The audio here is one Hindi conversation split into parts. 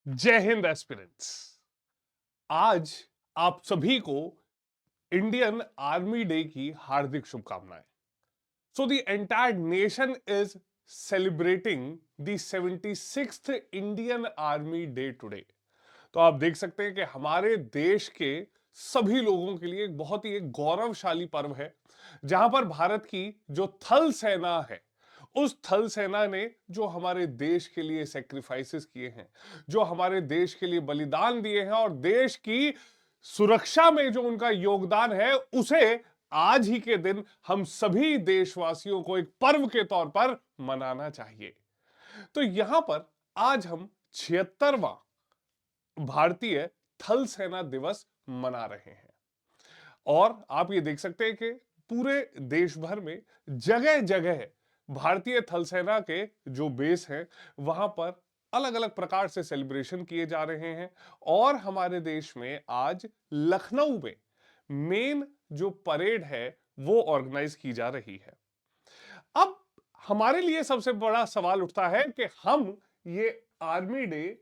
जय हिंद एस्पिरेंट्स। आज आप सभी को इंडियन आर्मी डे की हार्दिक शुभकामनाएं। So the entire nation is celebrating the 76th Indian army day today. तो आप देख सकते हैं कि हमारे देश के सभी लोगों के लिए एक गौरवशाली पर्व है, जहां पर भारत की जो थल सेना है, उस थल सेना ने जो हमारे देश के लिए सेक्रीफाइसेस किए हैं, जो हमारे देश के लिए बलिदान दिए हैं और देश की सुरक्षा में जो उनका योगदान है, उसे आज ही के दिन हम सभी देशवासियों को एक पर्व के तौर पर मनाना चाहिए। तो यहां पर आज हम 76वां भारतीय थल सेना दिवस मना रहे हैं। और आप ये देख सकते हैं कि पूरे देश भर में जगह जगह भारतीय थल सेना के जो बेस हैं, वहां पर अलग अलग प्रकार से सेलिब्रेशन किए जा रहे हैं। और हमारे देश में आज लखनऊ में मेन जो परेड है, वो ऑर्गेनाइज की जा रही है। अब हमारे लिए सबसे बड़ा सवाल उठता है कि हम ये आर्मी डे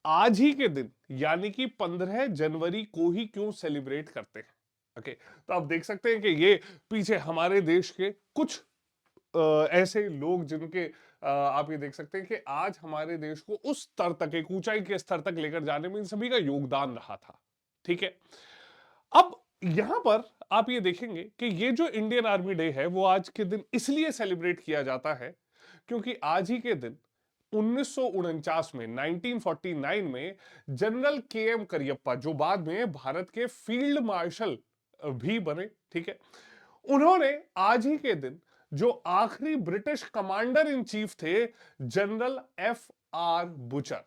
आज ही के दिन यानी कि 15 जनवरी को ही क्यों सेलिब्रेट करते हैं। ओके, तो आप देख सकते हैं कि ये पीछे हमारे देश के कुछ ऐसे लोग जिनके आप ये देख सकते हैं कि आज हमारे देश को उस स्तर तक, एक ऊंचाई के स्तर तक लेकर जाने में इन सभी का योगदान रहा था। ठीक है। अब यहां पर आप ये देखेंगे कि ये जो इंडियन आर्मी डे है, वो आज के दिन इसलिए सेलिब्रेट किया जाता है क्योंकि आज ही के दिन 1949 में 1949 में जनरल के एम करियप्पा, जो बाद में भारत के फील्ड मार्शल भी बने, ठीक है, उन्होंने आज ही के दिन जो आखिरी ब्रिटिश कमांडर इन चीफ थे, जनरल एफ आर बुचर,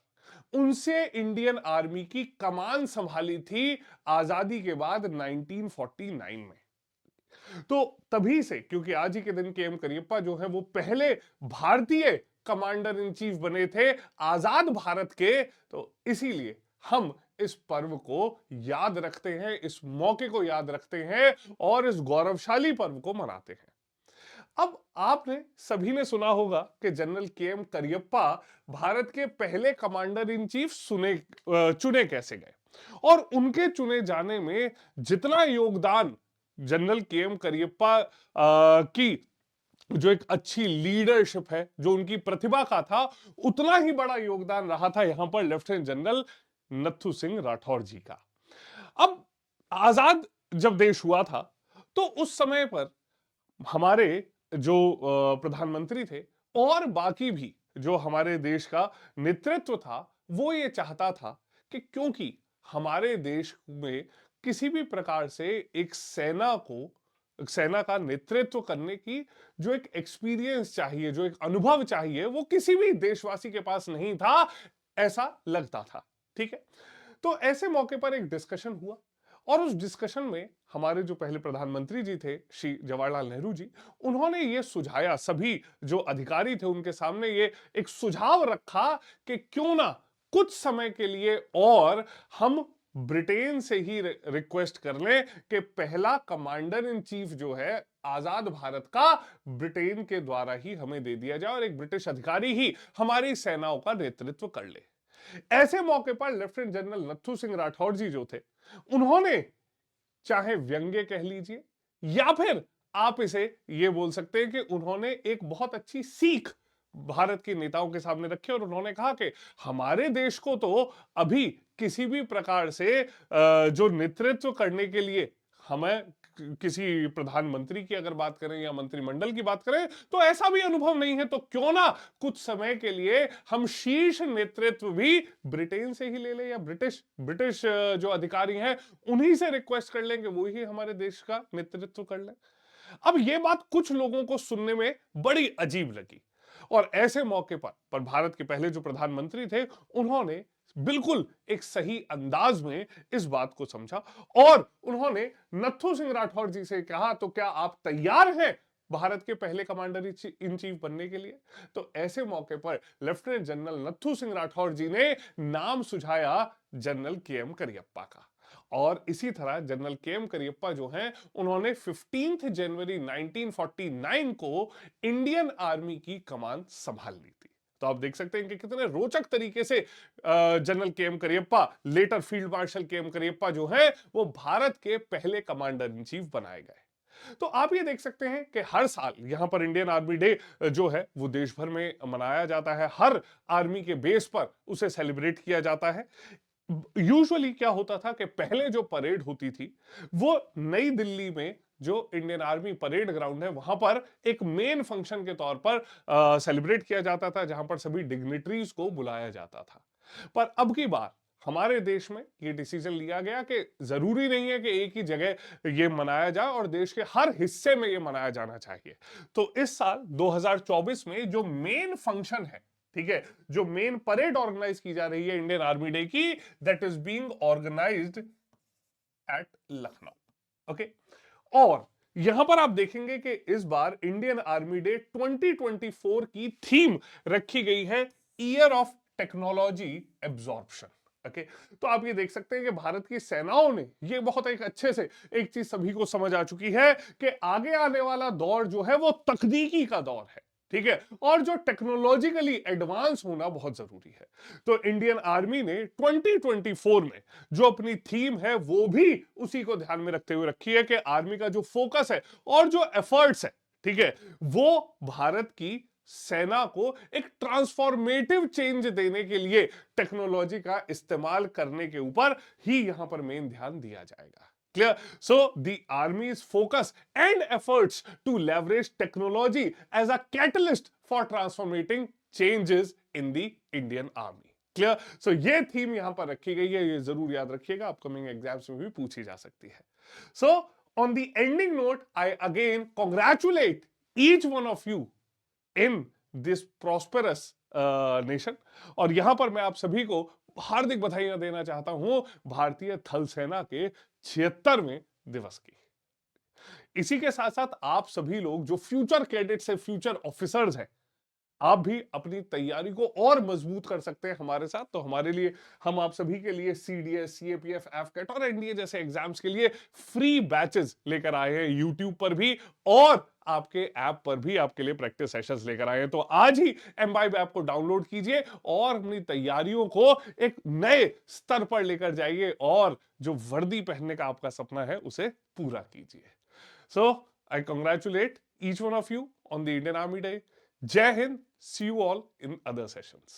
उनसे इंडियन आर्मी की कमान संभाली थी आजादी के बाद 1949 में। तो तभी से, क्योंकि आज ही के दिन के एम करियप्पा जो है वो पहले भारतीय कमांडर इन चीफ बने थे आजाद भारत के, तो इसीलिए हम इस पर्व को याद रखते हैं, इस मौके को याद रखते हैं और इस गौरवशाली पर्व को मनाते हैं। अब आपने सभी ने सुना होगा कि general K M Cariappa Bharat के पहले कमांडर इन चीफ चुने कैसे गए, और उनके चुने जाने में जितना योगदान जनरल के एम करियप्पा की जो एक अच्छी लीडरशिप है, जो उनकी प्रतिभा का था, उतना ही बड़ा योगदान रहा था यहां पर लेफ्टिनेंट जनरल नथु सिंह राठौर जी का। अब आजाद जब देश हुआ था, तो उस समय पर हमारे जो प्रधानमंत्री थे और बाकी भी जो हमारे देश का नेतृत्व था, वो ये चाहता था कि क्योंकि हमारे देश में किसी भी प्रकार से एक सेना का नेतृत्व करने की जो एक एक्सपीरियंस चाहिए, जो एक अनुभव चाहिए, वो किसी भी देशवासी के पास नहीं था, ऐसा लगता था। ठीक है। तो ऐसे मौके पर एक डिस्कशन हुआ और उस डिस्कशन में हमारे जो पहले प्रधानमंत्री जी थे, श्री जवाहरलाल नेहरू जी, उन्होंने ये सुझाया, सभी जो अधिकारी थे उनके सामने ये एक सुझाव रखा कि क्यों ना कुछ समय के लिए और हम ब्रिटेन से ही रिक्वेस्ट कर लें कि पहला कमांडर इन चीफ जो है आजाद भारत का, ब्रिटेन के द्वारा ही हमें दे दिया जाए और एक ब्रिटिश अधिकारी ही हमारी सेनाओं का नेतृत्व कर ले। ऐसे मौके पर लेफ्टिनेंट जनरल नथु सिंह राठौर जी जो थे, उन्होंने चाहे व्यंग्य कह लीजिए या फिर आप इसे ये बोल सकते हैं कि उन्होंने एक बहुत अच्छी सीख भारत के नेताओं के सामने रखी और उन्होंने कहा कि हमारे देश को तो अभी किसी भी प्रकार से जो नेतृत्व करने के लिए हमें किसी प्रधानमंत्री की अगर बात करें या मंत्रिमंडल की बात करें, तो ऐसा भी अनुभव नहीं है। तो क्यों ना कुछ समय के लिए हम शीर्ष नेतृत्व भी ब्रिटेन से ही ले लें या ब्रिटिश ब्रिटिश जो अधिकारी हैं उन्हीं से रिक्वेस्ट कर लें कि वो ही हमारे देश का नेतृत्व कर लें। अब ये बात कुछ लोगों को सुनने में बड़ी अजीब लगी और ऐसे मौके पर भारत के पहले जो प्रधानमंत्री थे, उन्होंने बिल्कुल एक सही अंदाज में इस बात को समझा और उन्होंने नथु सिंह राठौर जी से कहा, तो क्या आप तैयार हैं भारत के पहले कमांडर इन चीफ बनने के लिए? तो ऐसे मौके पर लेफ्टिनेंट जनरल नथु सिंह राठौर जी ने नाम सुझाया जनरल के एम करियप्पा का। और इसी तरह जनरल के एम करियप्पा जो हैं, उन्होंने 15 जनवरी 1949 को इंडियन आर्मी की कमान संभाल ली थी। तो आप देख सकते हैं कि कितने रोचक तरीके से general K M Cariappa, later field marshal K M Cariappa जो है वो भारत के पहले कमांडर इन चीफ बनाए गए। तो आप ये देख सकते हैं कि हर साल यहां पर इंडियन आर्मी डे जो है वो देश भर में मनाया जाता है, हर आर्मी के बेस पर उसे सेलिब्रेट किया जाता है। यूजुअली क्या होता था कि पहले जो परेड होती थी वो नई दिल्ली में जो इंडियन आर्मी परेड ग्राउंड है वहां पर एक मेन फंक्शन के तौर पर सेलिब्रेट किया जाता था, जहां पर सभी डिग्निटरीज को बुलाया जाता था। पर अब की बार हमारे देश में ये डिसीजन लिया गया कि जरूरी नहीं है कि एक ही जगह ये मनाया जाए और देश के हर हिस्से में ये मनाया जाना चाहिए। तो इस साल 2024 में जो मेन फंक्शन है, ठीक है, जो मेन परेड ऑर्गेनाइज की जा रही है इंडियन आर्मी डे की, that is being organised at Lucknow. Okay, और यहां पर आप देखेंगे कि इस बार इंडियन आर्मी डे 2024 की थीम रखी गई है year of technology absorption. Okay, तो आप ये देख सकते हैं कि भारत की सेनाओं ने ये बहुत एक अच्छे से एक चीज सभी को समझ आ चुकी है कि आगे आने वाला दौर जो है वो तकनीकी का दौर है, ठीक है, और जो टेक्नोलॉजिकली एडवांस होना बहुत जरूरी है। तो इंडियन आर्मी ने 2024 में जो अपनी थीम है वो भी उसी को ध्यान में रखते हुए रखी है कि आर्मी का जो फोकस है और जो एफर्ट्स है, ठीक है, वो भारत की सेना को एक ट्रांसफॉर्मेटिव चेंज देने के लिए टेक्नोलॉजी का इस्तेमाल करने के ऊपर ही यहां पर मेन ध्यान दिया जाएगा। Clear? So the army's focus and efforts to leverage technology as a catalyst for transformating changes in the Indian Army. Clear? So ये थीम यहां पर रखी गई है, ये जरूर याद रखिएगा, अपकमिंग एग्जाम्स में भी पूछी जा सकती है। So on the ending note, I again congratulate each one of you in this prosperous nation. और यहां पर मैं आप सभी को हार्दिक बधाइयां देना चाहता हूं भारतीय थल सेना के 76वें दिवस की। इसी के साथ साथ आप सभी लोग जो फ्यूचर कैडेट्स है, फ्यूचर ऑफिसर्स हैं, आप भी अपनी तैयारी को और मजबूत कर सकते हैं हमारे साथ। तो हमारे लिए, हम आप सभी के लिए सीडीएस, सीएपीएफ, एफकेट और एनडीए जैसे एग्जाम्स के लिए फ्री बैचेस लेकर आए हैं, यूट्यूब पर भी और आपके ऐप पर भी आपके लिए प्रैक्टिस सेशंस लेकर आए हैं। तो आज ही एमबाइब ऐप को डाउनलोड कीजिए और अपनी तैयारियों को एक नए स्तर पर लेकर जाइए और जो वर्दी पहनने का आपका सपना है उसे पूरा कीजिए। So I congratulate each one of you on the Indian army Day. Jai Hind. See you all in other sessions.